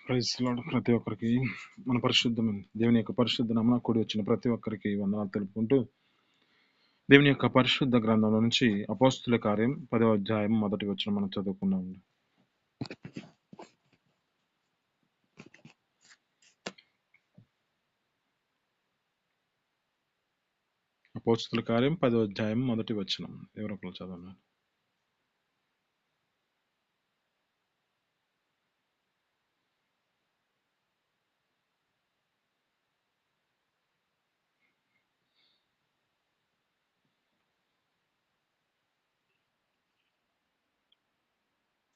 Praise lord. ప్రతి ఒక్కరికి మన పరిశుద్ధమైన దేవుని యొక్క పరిశుద్ధ నామమున కూడి వచ్చిన ప్రతి ఒక్కరికి వందనాలు తెలుపుకుంటూ దేవుని యొక్క పరిశుద్ధ గ్రంథంలో నుంచి అపోస్తుల కార్యం 10వ అధ్యాయం మొదటి వచనం మనం చదువుకున్నాం. అపోస్తుల కార్యం 10వ అధ్యాయం మొదటి వచనం ఎవరొకరు చదవండి.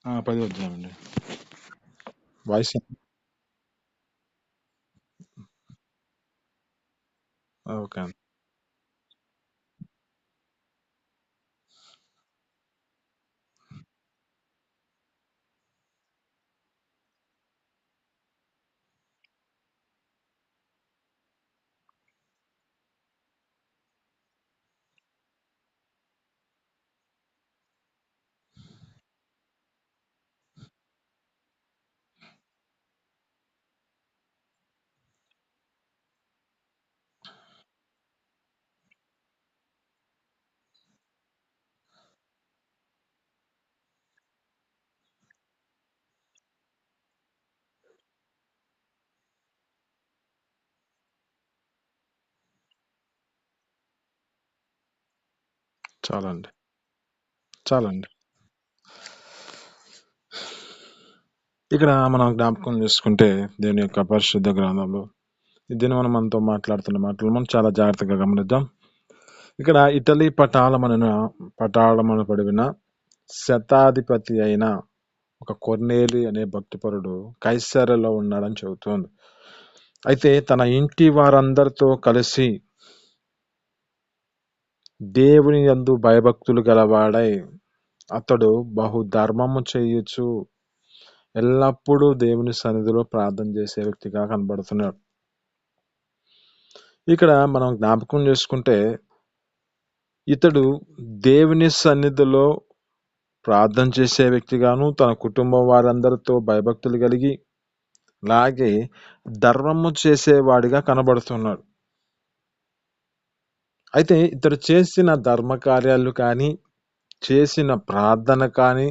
ఆ, 10వ అధ్యాయం అండి. Voice okay. చాలండి, చాలండి. ఇక్కడ మనం జ్ఞాపకం చేసుకుంటే దేవుని యొక్క పరిశుద్ధ గ్రంథంలో దీని మనం మనతో మాట్లాడుతున్న మాటలు మనం చాలా జాగ్రత్తగా గమనిద్దాం. ఇక్కడ ఇటలీ పటాళమన పడిన శతాధిపతి అయిన ఒక కొర్నేలి అనే భక్తిపరుడు కైసరలో ఉన్నాడని చెబుతోంది. అయితే తన ఇంటి వారందరితో కలిసి దేవుని యందు భయభక్తులు గలవాడై అతడు బహు ధర్మము చేయొచ్చు ఎల్లప్పుడూ దేవుని సన్నిధిలో ప్రార్థన చేసే వ్యక్తిగా కనబడుతున్నాడు. ఇక్కడ మనం జ్ఞాపకం చేసుకుంటే ఇతడు దేవుని సన్నిధిలో ప్రార్థన చేసే వ్యక్తిగాను తన కుటుంబం వారందరితో భయభక్తులు కలిగి అలాగే ధర్మము చేసేవాడిగా కనబడుతున్నాడు. అయితే ఇతడు చేసిన ధర్మ కార్యాలు కానీ చేసిన ప్రార్థన కానీ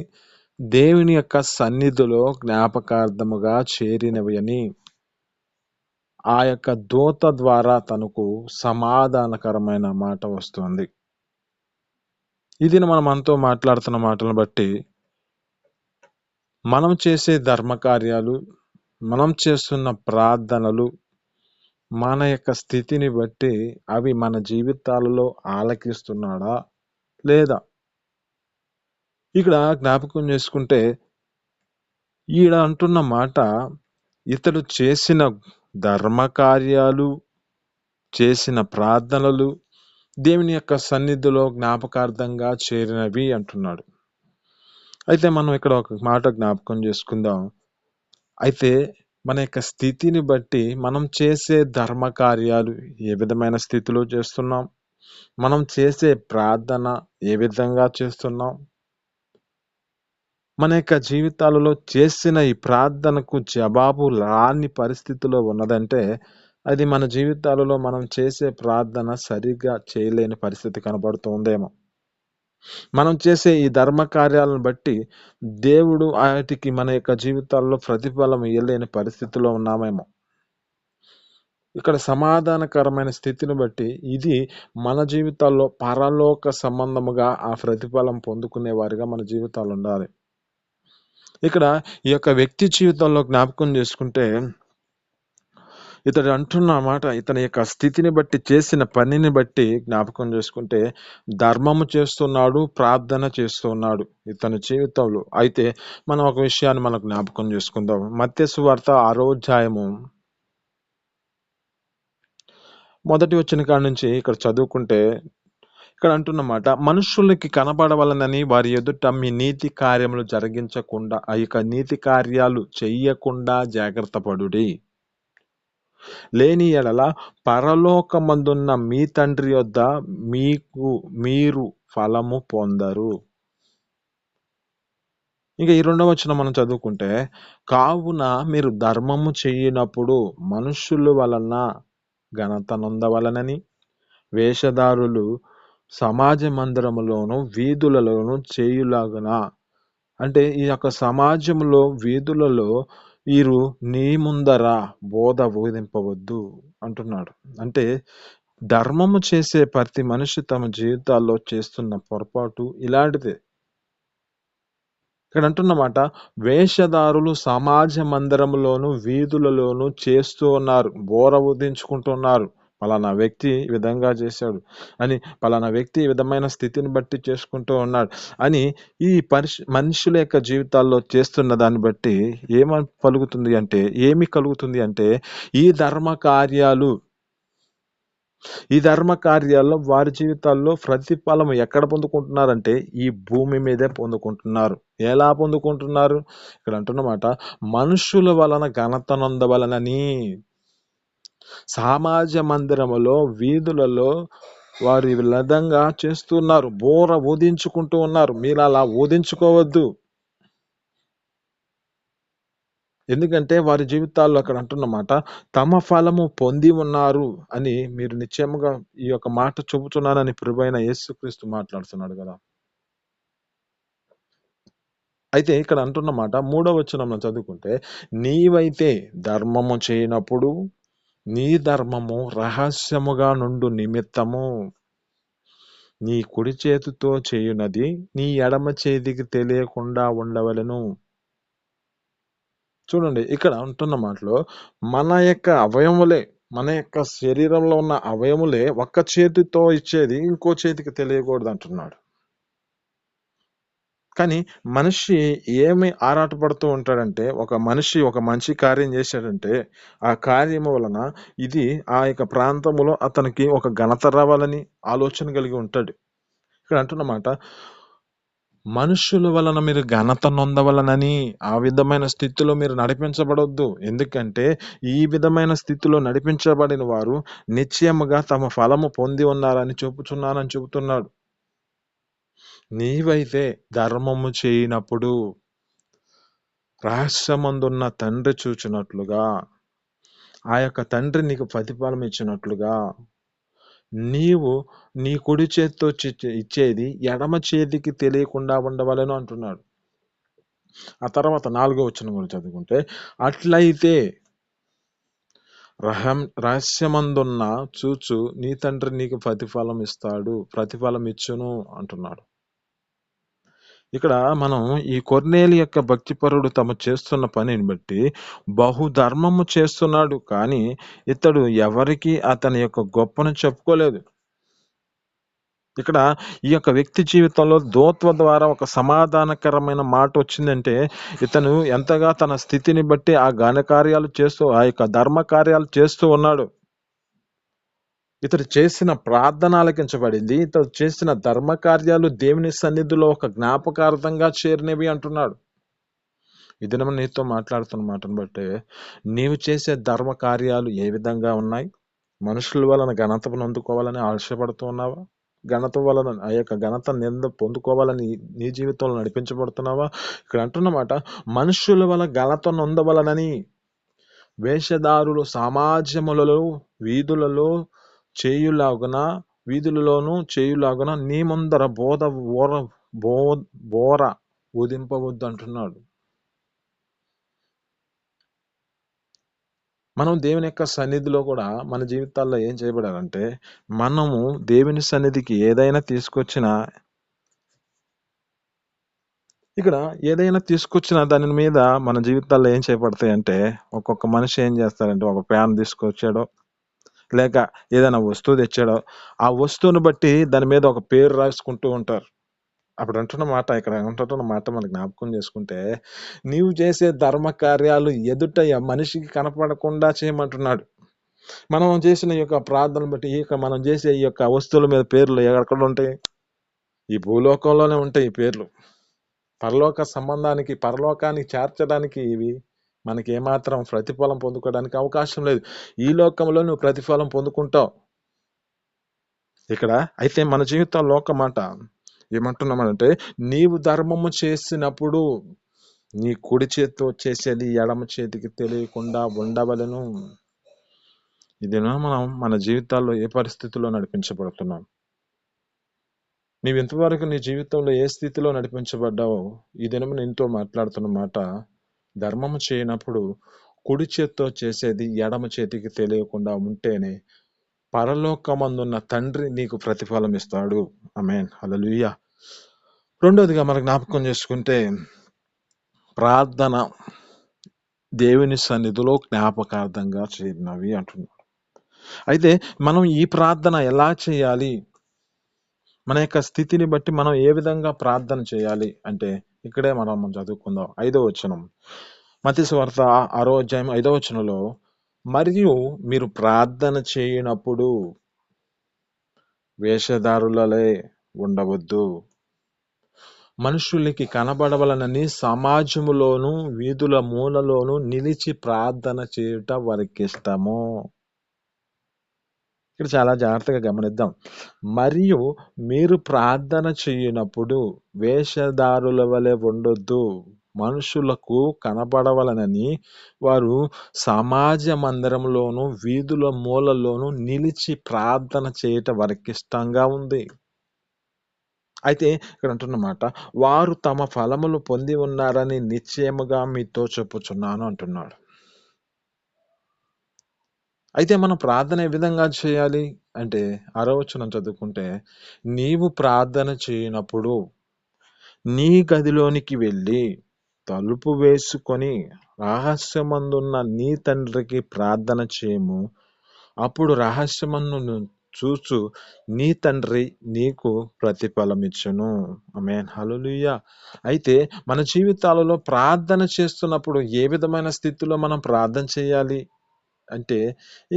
దేవుని యొక్క సన్నిధిలో జ్ఞాపకార్థముగా చేరినవి అని ఆ యొక్క దూత ద్వారా తనకు సమాధానకరమైన మాట వస్తుంది. ఇది మనం మనతో మాట్లాడుతున్న మాటలను బట్టి మనం చేసే ధర్మ కార్యాలు, మనం చేస్తున్న ప్రార్థనలు మన యొక్క స్థితిని బట్టి అవి మన జీవితాలలో ఆలకిస్తున్నాడా లేదా? ఇక్కడ జ్ఞాపకం చేసుకుంటే ఈడ అంటున్న మాట ఇతడు చేసిన ధర్మ కార్యాలు, చేసిన ప్రార్థనలు దేవుని యొక్క సన్నిధిలో జ్ఞాపకార్థంగా చేరినవి అంటున్నాడు. అయితే మనం ఇక్కడ ఒక మాట జ్ఞాపకం చేసుకుందాం. అయితే మన యొక్క స్థితిని బట్టి మనం చేసే ధర్మ కార్యాలు ఏ విధమైన స్థితిలో చేస్తున్నాం, మనం చేసే ప్రార్థన ఏ విధంగా చేస్తున్నాం, మన యొక్క జీవితాలలో చేసిన ఈ ప్రార్థనకు జవాబు రాని పరిస్థితిలో ఉన్నదంటే అది మన జీవితాలలో మనం చేసే ప్రార్థన సరిగ్గా చేయలేని పరిస్థితి కనబడుతుందేమో. మనం చేసే ఈ ధర్మ కార్యాలను బట్టి దేవుడు వాటికి మన యొక్క జీవితాల్లో ప్రతిఫలం ఇయ్యలేని పరిస్థితిలో ఉన్నామేమో. ఇక్కడ సమాధానకరమైన స్థితిని బట్టి ఇది మన జీవితాల్లో పరలోక సంబంధముగా ఆ ప్రతిఫలం పొందుకునే వారిగా మన జీవితాలు ఉండాలి. ఇక్కడ ఈ యొక్క వ్యక్తి జీవితంలో జ్ఞాపకం చేసుకుంటే ఇతడు అంటున్న మాట ఇతని యొక్క స్థితిని బట్టి చేసిన పనిని బట్టి జ్ఞాపకం చేసుకుంటే ధర్మము చేస్తున్నాడు, ప్రార్థన చేస్తున్నాడు ఇతని జీవితంలో. అయితే మనం ఒక విషయాన్ని మనం జ్ఞాపకం చేసుకుందాం. మత్తయి సువార్త 6వ అధ్యాయము మొదటి వచనం కాడ నుంచి ఇక్కడ చదువుకుంటే ఇక్కడ అంటున్నమాట, మనుషులకి కనబడవలనని వారి ఎదుట మీ నీతి కార్యములు జరిగించకుండా ఆ యొక్క నీతి కార్యాలు చెయ్యకుండా జాగ్రత్త పడుడి. లేని ఎడల పరలోకమందున్న మీ తండ్రి యొద్ద మీరు ఫలము పొందరు. ఇంక ఈ 2వ వచనం మనం చదువుకుంటే, కావున మీరు ధర్మము చెయ్యనప్పుడు మనుష్యుల వలన ఘనత నొందవలనని వేషధారులు సమాజ మందిరములోను వీధులలోను చేయులాగున. అంటే ఈ యొక్క సమాజంలో వీధులలో వీరు నీ ముందర బోధ బోధింపవద్దు అంటున్నాడు. అంటే ధర్మము చేసే ప్రతి మనిషి తమ జీవితాల్లో చేస్తున్న పొరపాటు ఇలాంటిదే. ఇక్కడ అంటున్నమాట, వేషధారులు సమాజ మందిరములోను వీధులలోను చేస్తూ ఉన్నారు, బోర ఊదించుకుంటున్నారు. పలానా వ్యక్తి ఈ విధంగా చేశాడు అని, పలానా వ్యక్తి ఈ విధమైన స్థితిని బట్టి చేసుకుంటూ ఉన్నాడు అని ఈ మనుషుల యొక్క జీవితాల్లో చేస్తున్న దాన్ని బట్టి ఏమి కలుగుతుంది అంటే ఈ ధర్మ కార్యాలు ఈ ధర్మ కార్యాల్లో వారి జీవితాల్లో ప్రతిఫలం ఎక్కడ పొందుకుంటున్నారంటే ఈ భూమి మీదే పొందుకుంటున్నారు. ఎలా పొందుకుంటున్నారు? ఇక్కడ అంటున్నమాట, మనుషుల వలన ఘనత నొందవలనని. సమాజ మందిరములో వీధులలో వారు ఈ విధంగా చేస్తున్నారు, బోర ఊదించుకుంటూ ఉన్నారు. మీరు అలా ఊదించుకోవద్దు. ఎందుకంటే వారి జీవితాల్లో అక్కడ అంటున్నమాట, తమ ఫలము పొంది ఉన్నారు అని మీరు నిశ్చయముగా ఈ యొక్క మాట చెబుతున్నానని ప్రభువైన యేసుక్రీస్తు మాట్లాడుతున్నాడు కదా. అయితే ఇక్కడ అంటున్నమాట 3వ వచనంలో చదువుకుంటే, నీవైతే ధర్మము చేయనప్పుడు నీ ధర్మము రహస్యముగా నుండు నిమిత్తము నీ కుడి చేతితో చేయునది నీ ఎడమ చేతికి తెలియకుండా ఉండవలెను. చూడండి, ఇక్కడ ఉంటున్న మాటలో మన యొక్క అవయములే, మన యొక్క శరీరంలో ఉన్న అవయములే ఒక్క చేతితో ఇచ్చేది ఇంకో చేతికి తెలియకూడదు అంటున్నాడు. కానీ మనిషి ఏమి ఆరాటపడుతూ ఉంటాడంటే, ఒక మనిషి ఒక మంచి కార్యం చేశాడంటే ఆ కార్యము వలన ఇది ఆ యొక్క ప్రాంతములో అతనికి ఒక ఘనత రావాలని ఆలోచన కలిగి ఉంటాడు. ఇక్కడ అంటున్నమాట, మనుషుల వలన మీరు ఘనత నొందవలనని ఆ విధమైన స్థితిలో మీరు నడిపించబడొద్దు. ఎందుకంటే ఈ విధమైన స్థితిలో నడిపించబడిన వారు నిశ్చయముగా తమ ఫలము పొంది ఉన్నారని చెబుతున్నానని చెబుతున్నాడు. నీవైతే ధర్మము చేయనప్పుడు రహస్యమందున్న తండ్రి చూచినట్లుగా, ఆ యొక్క తండ్రి నీకు ప్రతిఫలం ఇచ్చినట్లుగా నీవు నీ కుడి చేతితో ఇచ్చేది ఎడమ చేతికి తెలియకుండా ఉండవలెను అంటున్నాడు. ఆ తర్వాత 4వ వచనం కూడా చదువుకుంటే, అట్లయితే రహస్యమందున్న చూచు నీ తండ్రి నీకు ప్రతిఫలం ఇచ్చును అంటున్నాడు. ఇక్కడ మనం ఈ కొర్నేలి యొక్క భక్తిపరుడు తమ చేస్తున్న పనిని బట్టి బహుధర్మము చేస్తున్నాడు, కానీ ఇతడు ఎవరికి అతని యొక్క గొప్పను చెప్పుకోలేదు. ఇక్కడ ఈ యొక్క వ్యక్తి జీవితంలో దూత్వ ద్వారా ఒక సమాధానకరమైన మాట వచ్చిందంటే ఇతను ఎంతగా తన స్థితిని బట్టి ఆ ఘనకార్యాలు చేస్తూ ఆ యొక్క ధర్మ కార్యాలు చేస్తూ ఉన్నాడు. ఇతడు చేసిన ప్రార్థన ఆలకించబడింది. ఇతడు చేసిన ధర్మ కార్యాలు దేవుని సన్నిధిలో ఒక జ్ఞాపకార్థంగా చేరినవి అంటున్నాడు. ఈ దినం నీతో మాట్లాడుతున్న మాటను బట్టి నీవు చేసే ధర్మ కార్యాలు ఏ విధంగా ఉన్నాయి? మనుషుల వలన ఘనత పొందుకోవాలని ఆశపడుతూ ఉన్నావా? ఘనత వలన ఆ యొక్క ఘనత పొందుకోవాలని నీ జీవితంలో నడిపించబడుతున్నావా? ఇక్కడ అంటున్నమాట, మనుషుల వల్ల ఘనత నొందవలనని వేషధారులు సమాజములలో వీధులలోను చేయులాగున నీ ముందర బోర ఊదింపవద్దు అంటున్నాడు. మనం దేవుని యొక్క సన్నిధిలో కూడా మన జీవితాల్లో ఏం చేయబడాలంటే, మనము దేవుని సన్నిధికి ఏదైనా తీసుకొచ్చిన దాని మీద మన జీవితాల్లో ఏం చేయబడతాయి అంటే, ఒక్కొక్క మనిషి ఏం చేస్తారంటే ఒక ప్యాన్ తీసుకొచ్చాడో లేక ఏదైనా వస్తువు తెచ్చాడో ఆ వస్తువును బట్టి దాని మీద ఒక పేరు రాసుకుంటూ ఉంటారు. అప్పుడు అంటున్న మాట మన జ్ఞాపకం చేసుకుంటే, నీవు చేసే ధర్మ కార్యాలు ఎదుట మనిషికి కనపడకుండా చేయమంటున్నాడు. మనం చేసిన ఈ యొక్క ప్రార్థనలు బట్టి మనం చేసే ఈ యొక్క వస్తువుల మీద పేర్లు ఎక్కడ ఉంటాయి? ఈ భూలోకంలోనే ఉంటాయి ఈ పేర్లు. పరలోకానికి చేర్చడానికి ఇవి మనకి ఏమాత్రం ప్రతిఫలం పొందుకోవడానికి అవకాశం లేదు. ఈ లోకంలో నువ్వు ప్రతిఫలం పొందుకుంటావు. ఇక్కడ అయితే మన జీవితంలో ఒక మాట ఏమంటున్నామంటే, నీవు ధర్మము చేసినప్పుడు నీ కుడి చేత్తో చేసేది ఎడమ చేతికి తెలియకుండా ఉండవలెను. ఇదేనా మనం మన జీవితాల్లో ఏ పరిస్థితుల్లో నడిపించబడుతున్నాం? ఇంతవరకు నీ జీవితంలో ఏ స్థితిలో నడిపించబడ్డావో ఈ దినం నీతో మాట్లాడుతున్న మాట, ధర్మము చేయనప్పుడు కుడి చేత్తో చేసేది ఎడమ చేతికి తెలియకుండా ఉంటేనే పరలోకమందున్న తండ్రి నీకు ప్రతిఫలం ఇస్తాడు. ఆమేన్, హల్లెలూయా. రెండోదిగా మనం జ్ఞాపకం చేసుకుంటే, ప్రార్థన దేవుని సన్నిధిలో జ్ఞాపకార్థంగా చేరినవి అంటున్నాడు. అయితే మనం ఈ ప్రార్థన ఎలా చేయాలి, మన యొక్క స్థితిని బట్టి మనం ఏ విధంగా ప్రార్థన చేయాలి అంటే, ఇక్కడే మనం చదువుకుందాం. 5వ వచనం, మత్తయి సువార్త 6వ అధ్యాయం 5వ వచనంలో, మరియు మీరు ప్రార్థన చేయనప్పుడు వేషధారులలే ఉండవద్దు, మనుషులకి కనబడవలనని సమాజములోను వీధుల మూలలోను నిలిచి ప్రార్థన చేయుట వారికి ఇష్టము. ఇక్కడ చాలా జాగ్రత్తగా గమనిద్దాం. మరియు మీరు ప్రార్థన చేయనప్పుడు వేషధారుల వలె ఉండొద్దు, మనుషులకు కనబడవలనని వారు సమాజ మందిరంలోను వీధుల మూలలోను నిలిచి ప్రార్థన చేయట వారికి ఇష్టంగా ఉంది. అయితే ఇక్కడ అంటున్నమాట, వారు తమ ఫలములు పొంది ఉన్నారని నిశ్చయముగా మీతో చెప్పుచున్నాను అంటున్నాడు. అయితే మనం ప్రార్థన ఏ విధంగా చేయాలి అంటే, 6వ వచనం చదువుకుంటే, నీవు ప్రార్థన చేయనప్పుడు నీ గదిలోనికి వెళ్ళి తలుపు వేసుకొని రహస్యమందున్న నీ తండ్రికి ప్రార్థన చేయము, అప్పుడు రహస్యమందును చూచు నీ తండ్రి నీకు ప్రతిఫలమిచ్చును. ఆమేన్, హల్లెలూయా. అయితే మన జీవితాలలో ప్రార్థన చేస్తున్నప్పుడు ఏ విధమైన స్థితిలో మనం ప్రార్థన చేయాలి అంటే,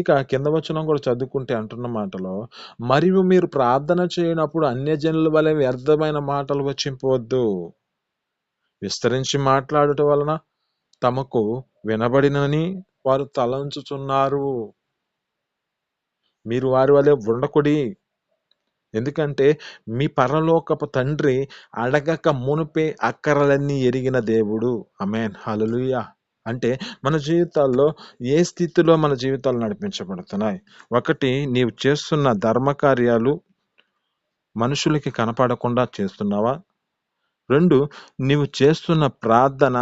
ఇక కింద వచనం కూడా చదువుకుంటే అంటున్న మాటలో, మరియు మీరు ప్రార్థన చేయనప్పుడు అన్యజనుల వలె వ్యర్థమైన మాటలు వచింపవద్దు, విస్తరించి మాట్లాడుట వలన తమకు వినబడినని వారు తలంచుచున్నారు. మీరు వారి వలె ఉండకుడి, ఎందుకంటే మీ పరలోకపు తండ్రి అడగక మునుపే అక్కరలన్నీ ఎరిగిన దేవుడు. ఆమేన్, హల్లెలూయా. అంటే మన జీవితాల్లో ఏ స్థితిలో మన జీవితాలు నడిపించబడుతున్నాయి? ఒకటి, నీవు చేస్తున్న ధర్మకార్యాలు మనుషులకి కనపడకుండా చేస్తున్నావా? 2, నీవు చేస్తున్న ప్రార్థన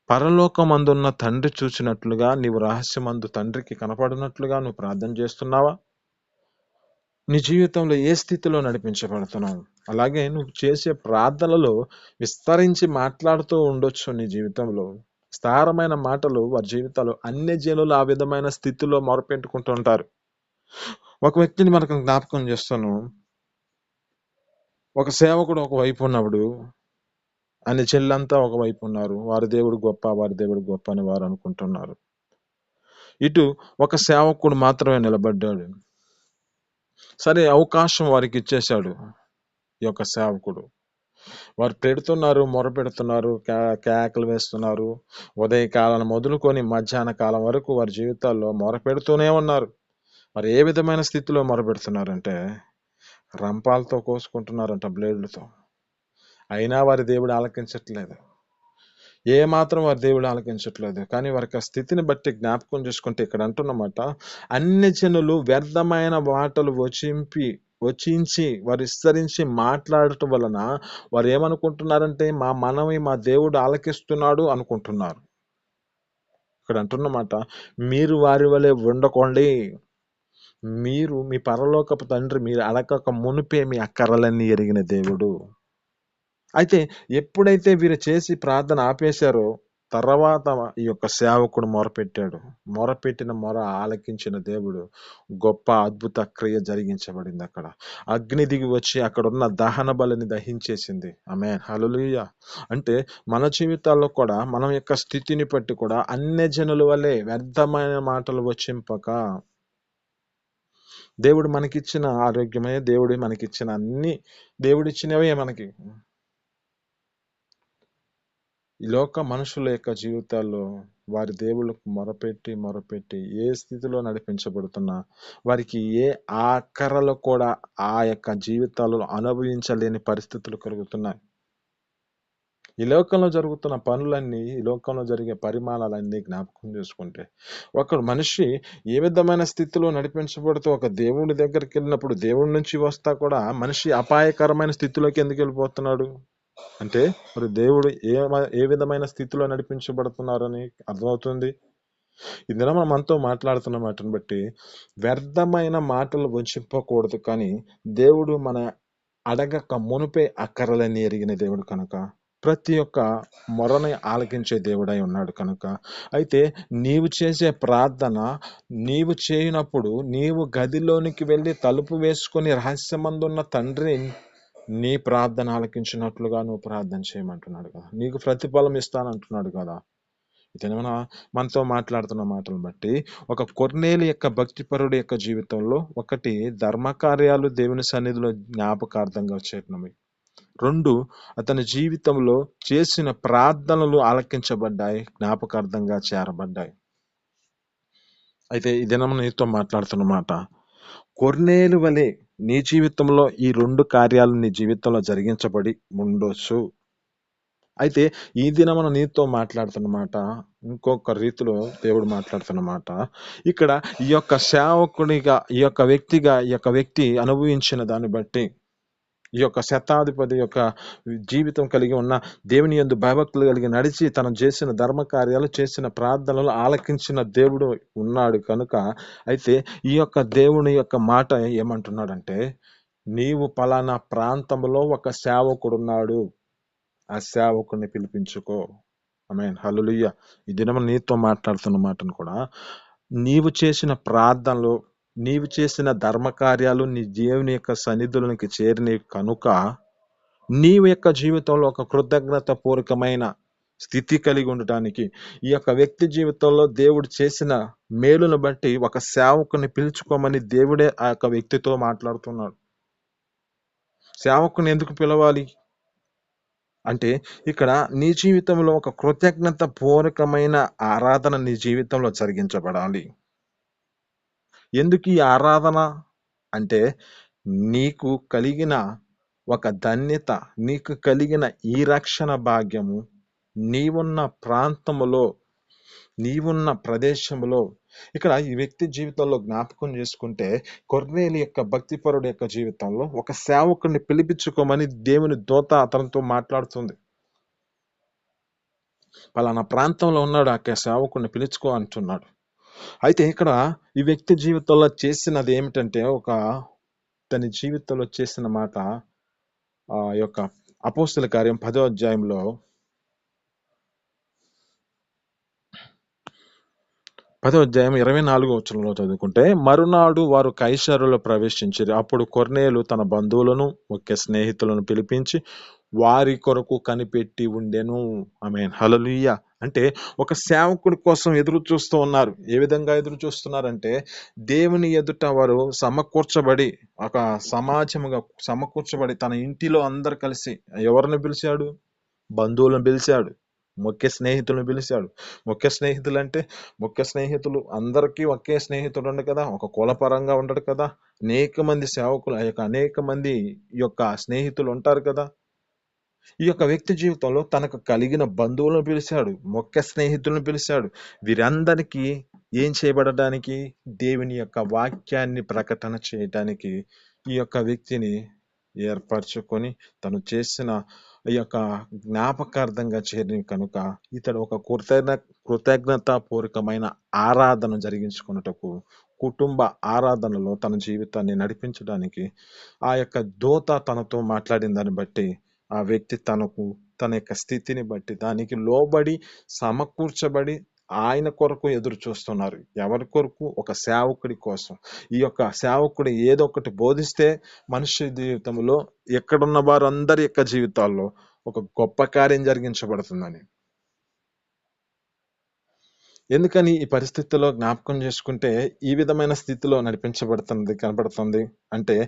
పరలోకమందున్న తండ్రి చూచినట్లుగా నీవు రహస్యమందు తండ్రికి కనపడినట్లుగా నువ్వు ప్రార్థన చేస్తున్నావా? నీ జీవితంలో ఏ స్థితిలో నడిపించబడుతున్నావు? అలాగే నువ్వు చేసే ప్రార్థనలో విస్తరించి మాట్లాడుతూ ఉండొచ్చు. నీ జీవితంలో విస్తారమైన మాటలు వారి జీవితాలు, అన్యజనులు ఆ విధమైన స్థితిలో మొరపెట్టుకుంటూ ఉంటారు. ఒక వ్యక్తిని మనకు జ్ఞాపకం చేస్తాను. ఒక సేవకుడు ఒకవైపు ఉన్నప్పుడు అన్ని చెల్లంతా ఒకవైపు ఉన్నారు. వారి దేవుడు గొప్ప, వారి దేవుడు గొప్ప అని వారు అనుకుంటున్నారు. ఇటు ఒక సేవకుడు మాత్రమే నిలబడ్డాడు. సరే, అవకాశం వారికి ఇచ్చేశాడు ఈ యొక్క సేవకుడు. వారు పెడుతున్నారు, మొర పెడుతున్నారు, కేకలు వేస్తున్నారు. ఉదయకాలం మొదలుకొని మధ్యాహ్న కాలం వరకు వారి జీవితాల్లో మొర పెడుతూనే ఉన్నారు. మరి ఏ విధమైన స్థితిలో మొర పెడుతున్నారంటే, రంపాలతో కోసుకుంటున్నారంట, బ్లేడ్లతో. అయినా వారి దేవుడు ఆలకించట్లేదు. ఏ మాత్రం వారి దేవుడు ఆలకించట్లేదు. కానీ వారి యొక్క స్థితిని బట్టి జ్ఞాపకం చేసుకుంటే ఇక్కడ అంటున్నమాట, అన్ని జనులు వ్యర్థమైన మాటలు వచించి వారు విస్తరించి మాట్లాడటం వలన వారు ఏమనుకుంటున్నారంటే, మా మనవి మా దేవుడు ఆలకిస్తున్నాడు అనుకుంటున్నారు. ఇక్కడ అంటున్నమాట, మీరు వారి వలె ఉండకండి, మీరు మీ పరలోకపు తండ్రి మీరు అడగక మునిపే మీ అక్కరలన్నీ ఎరిగిన దేవుడు. అయితే ఎప్పుడైతే వీరు చేసి ప్రార్థన ఆపేశారో, తర్వాత ఈ యొక్క సేవకుడు మొరపెట్టాడు. మొరపెట్టిన మొర ఆలకించిన దేవుడు గొప్ప అద్భుత క్రియ జరిగించబడింది అక్కడ. అగ్ని దిగి వచ్చి అక్కడున్న దహన బలిని దహించేసింది. ఆమేన్, హల్లెలూయా. అంటే మన జీవితాల్లో కూడా మనం యొక్క స్థితిని బట్టి కూడా అన్యజనుల వలె వ్యర్థమైన మాటలు వచింపక, దేవుడు మనకిచ్చిన ఆరోగ్యమే, దేవుడు మనకిచ్చిన అన్ని దేవుడిచ్చినవే మనకి. ఈ లోక మనుషుల యొక్క జీవితాల్లో వారి దేవుళ్ళకు మొరపెట్టి ఏ స్థితిలో నడిపించబడుతున్నా వారికి ఏ ఆఖరలు కూడా ఆ యొక్క జీవితాలలో అనుభవించలేని పరిస్థితులు కలుగుతున్నాయి. ఈ లోకంలో జరుగుతున్న పనులన్నీ, ఈ లోకంలో జరిగే పరిమాణాలన్నీ జ్ఞాపకం చేసుకుంటే, ఒక మనిషి ఏ విధమైన స్థితిలో నడిపించబడుతూ ఒక దేవుడి దగ్గరికెళ్ళినప్పుడు, దేవుడి నుంచి వస్తా కూడా మనిషి అపాయకరమైన స్థితిలోకి ఎందుకు వెళ్ళిపోతున్నాడు? అంటే మరి దేవుడు ఏ విధమైన స్థితిలో నడిపించబడుతున్నారని అర్థమవుతుంది. ఈ దినం మనతో మాట్లాడుతున్న మాటను బట్టి వ్యర్థమైన మాటలు వంచింపకూడదు, కానీ దేవుడు మన అడగక మునుపే అక్కరలని ఎరిగిన దేవుడు కనుక, ప్రతి ఒక్క మొరని ఆలకించే దేవుడై ఉన్నాడు కనుక, అయితే నీవు చేసే ప్రార్థన నీవు చేయనప్పుడు నీవు గదిలోనికి వెళ్ళి తలుపు వేసుకొని రహస్యమందున్న తండ్రి నీ ప్రార్థన ఆలకించినట్లుగా నువ్వు ప్రార్థన చేయమంటున్నాడు కదా, నీకు ప్రతిఫలం ఇస్తానంటున్నాడు కదా. ఇతనేమన్నా మనతో మాట్లాడుతున్న మాటలను బట్టి ఒక కొర్నేలి యొక్క భక్తిపరుడు యొక్క జీవితంలో ఒకటి ధర్మకార్యాలు దేవుని సన్నిధిలో జ్ఞాపకార్థంగా చేరినవి, 2 అతని జీవితంలో చేసిన ప్రార్థనలు ఆలకించబడ్డాయి, జ్ఞాపకార్థంగా చేరబడ్డాయి. అయితే ఈ దినం నీతో మాట్లాడుతున్న మాట, కొర్నేలు వలె నీ జీవితంలో ఈ 2 కార్యాలు నీ జీవితంలో జరిగించబడి ఉండొచ్చు. అయితే ఈ దినమున నీతో మాట్లాడుతున్న మాట ఇంకొక రీతిలో దేవుడు మాట్లాడుతున్న మాట, ఇక్కడ ఈ యొక్క సేవకుడిగా ఈ యొక్క వ్యక్తి అనుభవించిన దాన్ని బట్టి, ఈ యొక్క శతాధిపతి యొక్క జీవితం కలిగి ఉన్న దేవుని యందు భయభక్తులు కలిగి నడిచి తను చేసిన ధర్మ కార్యాలు చేసిన ప్రార్థనలు ఆలకించిన దేవుడు ఉన్నాడు కనుక, అయితే ఈ యొక్క దేవుని యొక్క మాట ఏమంటున్నాడంటే, నీవు పలానా ప్రాంతంలో ఒక సేవకుడున్నాడు, ఆ సేవకుడిని పిలిపించుకో. ఆమేన్, హల్లెలూయా. ఈ దినం నీతో మాట్లాడుతున్న మాటను కూడా, నీవు చేసిన ప్రార్థనలు, నీవు చేసిన ధర్మ కార్యాలు నీ దేవుని యొక్క సన్నిధులకి చేరినవి కనుక, నీవు యొక్క జీవితంలో ఒక కృతజ్ఞత పూర్వకమైన స్థితి కలిగి ఉండటానికి, ఈ యొక్క వ్యక్తి జీవితంలో దేవుడు చేసిన మేలును బట్టి ఒక సేవకుని పిలుచుకోమని దేవుడే ఆ యొక్క వ్యక్తితో మాట్లాడుతున్నాడు. సేవకుని ఎందుకు పిలవాలి అంటే, ఇక్కడ నీ జీవితంలో ఒక కృతజ్ఞత పూర్వకమైన ఆరాధన నీ జీవితంలో జరిగించబడాలి. ఎందుకు ఈ ఆరాధన అంటే, నీకు కలిగిన ఒక ధన్యత, నీకు కలిగిన ఈ రక్షణ భాగ్యము నీవున్న ప్రాంతములో, నీవున్న ప్రదేశంలో, ఇక్కడ ఈ వ్యక్తి జీవితంలో జ్ఞాపకం చేసుకుంటే, కొర్నేలి యొక్క భక్తిపరుడు యొక్క జీవితంలో ఒక సేవకుడిని పిలిపించుకోమని దేవుని దూత అతనితో మాట్లాడుతుంది. పలానా ప్రాంతంలో ఉన్నాడు, ఆ సేవకుడిని పిలుచుకో అంటున్నాడు. అయితే ఇక్కడ ఈ వ్యక్తి జీవితంలో చేసినది ఏమిటంటే, తన జీవితంలో చేసిన మాట ఆ యొక్క అపోస్తల కార్యం 10వ అధ్యాయంలో 10వ అధ్యాయం 24వ వచనంలో చదువుకుంటే, మరునాడు వారు కైసరులో ప్రవేశించిరి. అప్పుడు కొర్నేలు తన బంధువులను ముఖ్య స్నేహితులను పిలిపించి వారి కొరకు కనిపెట్టి ఉండెను. ఆమేన్, హల్లెలూయా. అంటే ఒక సేవకుడి కోసం ఎదురు చూస్తూ ఉన్నారు. ఏ విధంగా ఎదురు చూస్తున్నారంటే, దేవుని ఎదుట వారు సమకూర్చబడి, ఒక సమాజముగా సమకూర్చబడి, తన ఇంటిలో అందరు కలిసి ఎవరిని పిలిచాడు? బంధువులను పిలిచాడు, ముఖ్య స్నేహితులను పిలిచాడు. ముఖ్య స్నేహితులు అంటే, ముఖ్య స్నేహితులు అందరికీ ఒకే స్నేహితుడు ఉండడు కదా, ఒక కులపరంగా ఉండడు కదా, అనేక మంది సేవకులు, అనేక మంది ఈ యొక్క స్నేహితులు ఉంటారు కదా. ఈ యొక్క వ్యక్తి జీవితంలో తనకు కలిగిన బంధువులను పిలిచాడు, ముఖ్య స్నేహితులను పిలిచాడు. వీరందరికీ ఏం చేయబడడానికి? దేవుని యొక్క వాక్యాన్ని ప్రకటన చేయడానికి ఈ యొక్క వ్యక్తిని ఏర్పరచుకొని తను చేసిన ఈ యొక్క జ్ఞాపకార్థంగా చేరిన కనుక, ఇతడు ఒక కృతజ్ఞతాపూర్వకమైన ఆరాధన జరిగించుకున్నటకు, కుటుంబ ఆరాధనలో తన జీవితాన్ని నడిపించడానికి ఆ యొక్క దూత తనతో మాట్లాడిన దాన్ని బట్టి, ఆ వ్యక్తి తన యొక్క స్థితిని బట్టి దానికి లోబడి సమకూర్చబడి ఆయన కొరకు ఎదురు చూస్తున్నారు. ఎవరి కొరకు? ఒక సేవకుడి కోసం. ఈ యొక్క సేవకుడు ఏదో ఒకటి బోధిస్తే మనుష్య జీవితంలో ఎక్కడున్న వారందరి యొక్క జీవితాల్లో ఒక గొప్ప కార్యం జరిగించబడుతుందని. ఎందుకని ఈ పరిస్థితిలో జ్ఞాపకం చేసుకుంటే ఈ విధమైన స్థితిలో కనబడుతుంది అంటే,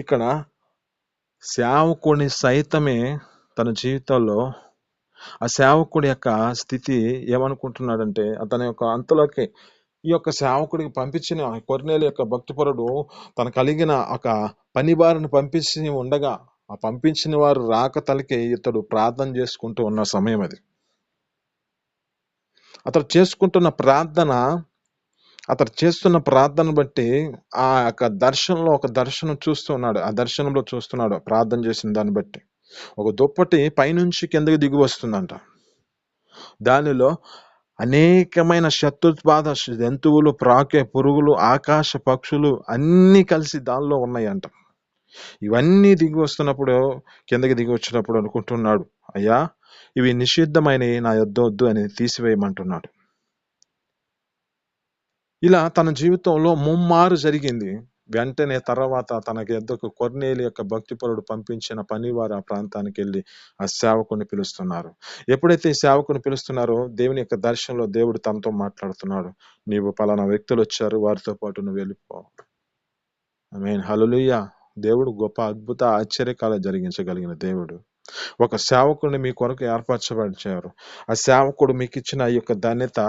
ఇక్కడ సేవకుని సైతమే తన జీవితంలో ఆ సేవకుడి యొక్క స్థితి ఏమనుకుంటున్నాడంటే, అతని యొక్క అంతలోకి ఈ యొక్క సేవకుడికి పంపించిన కొర్నేలు యొక్క భక్తిపరుడు తన కలిగిన ఒక పని బారిని పంపించి ఉండగా, ఆ పంపించిన వారు రాక తలకే ఇతడు ప్రార్థన చేసుకుంటూ ఉన్న సమయం అది. అతడు చేసుకుంటున్న ప్రార్థన అతడు చేస్తున్న ప్రార్థన బట్టి ఆ యొక్క దర్శనంలో ఒక దర్శనం చూస్తూ ఉన్నాడు. ఆ దర్శనంలో చూస్తున్నాడు ప్రార్థన చేసిన దాన్ని బట్టి. ఒక దుప్పటి పైనుంచి కిందకి దిగి వస్తుందంట. దానిలో అనేకమైన శత్రుబాధ జంతువులు, ప్రాకే పురుగులు, ఆకాశ పక్షులు అన్నీ కలిసి దానిలో ఉన్నాయంట. ఇవన్నీ దిగి వస్తున్నప్పుడు కిందకి దిగి వచ్చినప్పుడు అనుకుంటున్నాడు, అయ్యా ఇవి నిషిద్ధమైనవి, నా యొద్ద వద్దు అని తీసివేయమంటున్నాడు. ఇలా తన జీవితంలో ముమ్మారు జరిగింది. వెంటనే తర్వాత తన యొద్దకు కొర్నేలి యొక్క భక్తిపరుడు పంపించిన పనివారు ఆ ప్రాంతానికి వెళ్ళి ఆ సేవకుని పిలుస్తున్నారు. ఎప్పుడైతే ఈ సేవకుని పిలుస్తున్నారో దేవుని యొక్క దర్శనంలో దేవుడు తనతో మాట్లాడుతున్నాడు. నీవు పలానా వ్యక్తులు వచ్చారు, వారితో పాటు నువ్వు వెళ్ళిపో. ఆమేన్, హల్లెలూయా. దేవుడు గొప్ప అద్భుత ఆశ్చర్యకాలు జరిగించగలిగిన దేవుడు. ఒక సేవకుడిని మీ కొరకు ఏర్పరచబడిచారు. ఆ సేవకుడు మీకు ఇచ్చిన ఈ యొక్క ధన్యత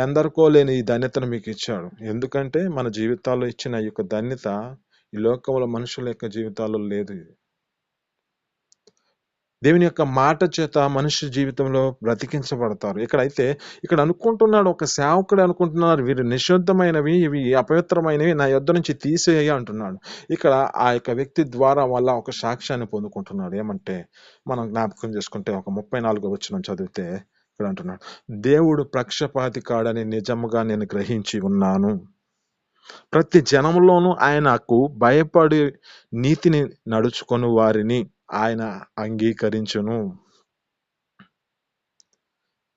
ఎందరికో లేని ఈ ధన్యతను మీకు ఇచ్చాడు. ఎందుకంటే మన జీవితాల్లో ఇచ్చిన ఈ యొక్క ధన్యత ఈ లోకంలో మనుషుల యొక్క జీవితాల్లో లేదు. దేవుని యొక్క మాట చేత మనిషి జీవితంలో బ్రతికించబడతారు. ఇక్కడ అనుకుంటున్నాడు, ఒక సేవకుడు అనుకుంటున్నారు, వీరు నిషిద్ధమైనవి, ఇవి అపవిత్రమైనవి, నా యొద్ద నుంచి తీసేయ అంటున్నాడు. ఇక్కడ ఆ యొక్క వ్యక్తి ద్వారా వల్ల ఒక సాక్ష్యాన్ని పొందుకుంటున్నాడు. ఏమంటే మనం జ్ఞాపకం చేసుకుంటే ఒక 34వ వచనం చదివితే ఇక్కడ అంటున్నాడు, దేవుడు పక్షపాతి కాడని నిజముగా నేను గ్రహించి ఉన్నాను. ప్రతి జనములోనూ ఆయనకు భయపడి నీతిని నడుచుకొని వారిని ఆయన అంగీకరించును.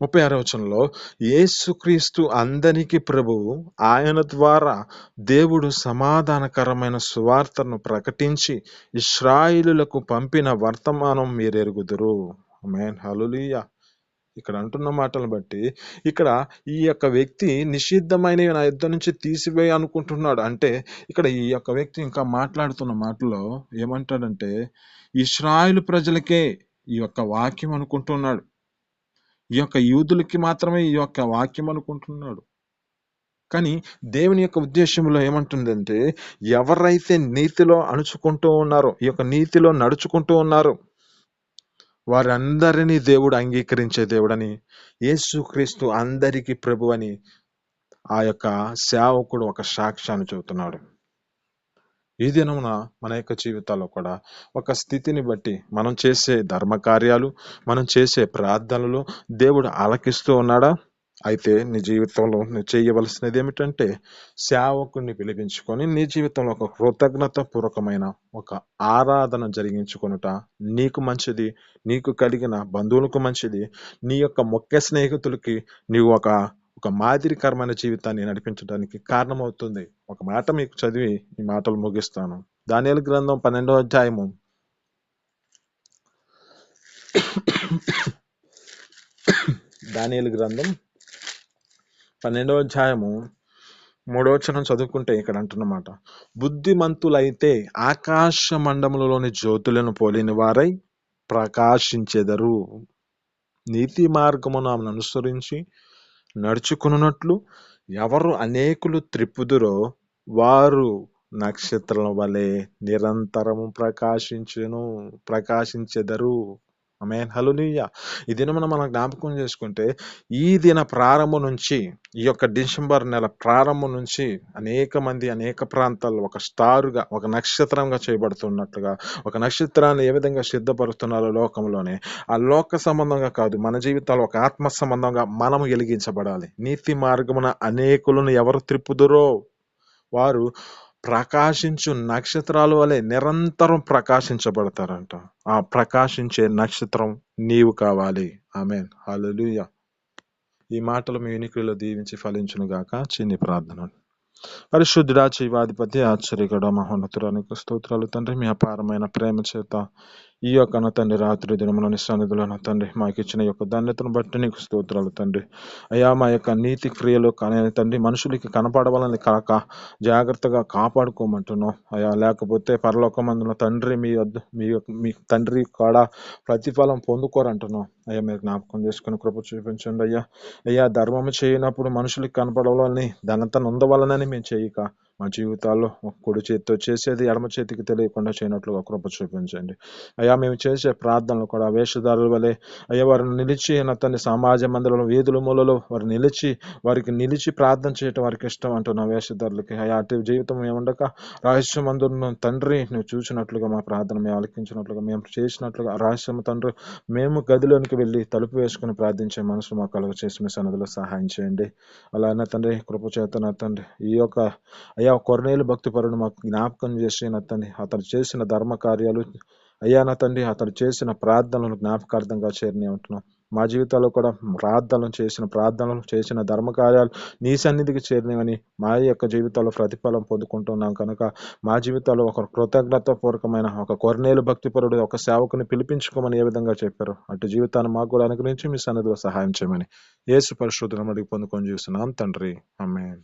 36వ వచనంలో యేసుక్రీస్తు అందరికి ప్రభువు, ఆయన ద్వారా దేవుడు సమాధానకరమైన సువార్తను ప్రకటించి ఇశ్రాయేలులకు పంపిన వర్తమానం మీరెరుగుదురు. ఆమేన్, హల్లెలూయా. ఇక్కడ అంటున్న మాటలను బట్టి ఇక్కడ ఈ యొక్క వ్యక్తి నిషిద్ధమైనవి నా యుద్ధ నుంచి తీసివేయ అనుకుంటున్నాడు. అంటే ఇక్కడ ఈ యొక్క వ్యక్తి ఇంకా మాట్లాడుతున్న మాటలో ఏమంటాడంటే ఇశ్రాయేలు ప్రజలకే ఈ యొక్క వాక్యం అనుకుంటున్నాడు. ఈ యొక్క యూదులకి మాత్రమే ఈ యొక్క వాక్యం అనుకుంటున్నాడు. కానీ దేవుని యొక్క ఉద్దేశంలో ఏమంటుందంటే ఎవరైతే నీతిలో అణుచుకుంటూ ఉన్నారో, ఈ యొక్క నీతిలో నడుచుకుంటూ ఉన్నారో వారందరినీ దేవుడు అంగీకరించే దేవుడని, యేసుక్రీస్తు అందరికీ ప్రభు అని ఆ యొక్క సేవకుడు ఒక సాక్ష్యాన్ని చెబుతున్నాడు. ఈ దినమున మన యొక్క జీవితాల్లో కూడా ఒక స్థితిని బట్టి మనం చేసే ధర్మ కార్యాలు, మనం చేసే ప్రార్థనలు దేవుడు ఆలకిస్తూ ఉన్నాడా? అయితే నీ జీవితంలో నువ్వు చేయవలసినది ఏమిటంటే సేవకుడిని పిలిపించుకొని నీ జీవితంలో ఒక కృతజ్ఞత పూర్వకమైన ఒక ఆరాధన జరిగించుకొనుట నీకు మంచిది, నీకు కలిగిన బంధువులకు మంచిది, నీ యొక్క ముఖ్య స్నేహితులకి నీవు ఒక మాదిరికరమైన జీవితాన్ని నడిపించడానికి కారణమవుతుంది. ఒక మాట మీకు చదివి ఈ మాటలు ముగిస్తాను. దానియేలు గ్రంథం 12వ అధ్యాయము దానియేలు గ్రంథం 12వ అధ్యాయము 3వ వచనం చదువుకుంటే ఇక్కడ అంటున్నమాట, బుద్ధిమంతులైతే ఆకాశ మండములలోని జ్యోతులను పోలిన వారై ప్రకాశించెదరు. నీతి మార్గమును అనుసరించి నడుచుకున్నట్లు ఎవరు అనేకులు త్రిప్పుదురో వారు నక్షత్రం వలె నిరంతరము ప్రకాశించెదరు. ఆమేన్, హల్లెలూయా. ఈ దినమున మనం జ్ఞాపకం చేసుకుంటే ఈ దిన ప్రారంభం నుంచి ఈ యొక్క డిసెంబర్ నెల ప్రారంభం నుంచి అనేక మంది అనేక ప్రాంతాల్లో ఒక స్టారుగా, ఒక నక్షత్రంగా చేయబడుతున్నట్లుగా, ఒక నక్షత్రాన్ని ఏ విధంగా సిద్ధపరుస్తున్నారో లోకంలోనే ఆ లోక సంబంధంగా కాదు, మన జీవితాలు ఒక ఆత్మ సంబంధంగా మనము వెలిగించబడాలి. నీతి మార్గమున అనేకులను ఎవరు త్రిప్పుదురో వారు ప్రకాశించు నక్షత్రాల వలె నిరంతరం ప్రకాశించబడతారంట. ఆ ప్రకాశించే నక్షత్రం నీవు కావాలి. ఆమేన్, హల్లెలూయా. ఈ మాటలు మీ వినికిడిలో దీవించి ఫలించును గాక. చిన్ని ప్రార్థన. పరిశుద్ధుడా, జీవాధిపతి, ఆశ్చర్యకరుడ, మహోన్నతురానికి స్తోత్రాలు తండ్రి. మీ అపారమైన ప్రేమ చేత ఈ యొక్క నా తండ్రి రాత్రి దినములని సన్నిధిలో నా తండ్రి మాకు ఇచ్చిన యొక్క ధన్యతను బట్టి నీకు స్తోత్రాలు తండ్రి. అయ్యా, మా యొక్క నీతి క్రియలు కానీ తండ్రి మనుషులకి కనపడవాలని కాక జాగ్రత్తగా కాపాడుకోమంటున్నాం అయ్యా. లేకపోతే పరలోకమందున తండ్రి మీ తండ్రి కాడ ప్రతిఫలం పొందుకోరంటున్నాం అయ్యా. మీరు జ్ఞాపకం చేసుకుని కృప చూపించండి అయ్యా. అయ్యా, ధర్మము చేయనప్పుడు మనుషులకి కనపడవాలని ఘనత నొందవాలనని మేము చేయక మా జీవితాల్లో ఒక కుడి చేతితో చేసేది ఎడమ చేతికి తెలియకుండా చేయనట్లుగా కృప చూపించండి. అయ్యా, మేము చేసే ప్రార్థనలు కూడా వేషధారుల వలె అయ్యా వారిని నిలిచి నా తండ్రి సమాజ మందిరంలో వీధుల మూలలో వారు వారికి నిలిచి ప్రార్థన చేయటం వారికి ఇష్టం అంటున్న వేషధారులకి అయ్యా అటు జీవితం ఏముండక రహస్యమందున్న తండ్రి నువ్వు చూసినట్లుగా మా ప్రార్థన మేము ఆలకించినట్లుగా మేము చేసినట్లుగా రహస్యం తండ్రి మేము గదిలోనికి వెళ్ళి తలుపు వేసుకుని ప్రార్థించే మనసు మాకు కలుగ చేసి మీ సన్నిధిలో సహాయం చేయండి. అలా నా తండ్రి కృపచేత నా తండ్రి ఈ యొక్క అయ్యా కొర్నేలు భక్తిపరుడు మాకు జ్ఞాపకం చేసి నా తండ్రి అతడు చేసిన ధర్మ కార్యాలు అయ్యా నా తండ్రి అతడు చేసిన ప్రార్థనలు జ్ఞాపకార్థంగా చేరిని ఉంటున్నాం. మా జీవితాల్లో కూడా ప్రార్థనలు చేసిన ధర్మకార్యాలు నీ సన్నిధికి చేరినవని మా యొక్క జీవితాల్లో ప్రతిఫలం పొందుకుంటున్నాం కనుక మా జీవితాల్లో ఒక కృతజ్ఞత పూర్వకమైన ఒక కొర్నేలు భక్తిపరుడు ఒక సేవకుని పిలిపించుకోమని ఏ విధంగా చెప్పారు అటు జీవితాన్ని మాకు కూడా అనుగ్రహించి మీ సన్నిధిలో సహాయం చేయమని యేసు పరిశుద్ధ నామమున అడిగి పొందుకొని చూస్తున్నాం తండ్రి. ఆమేన్.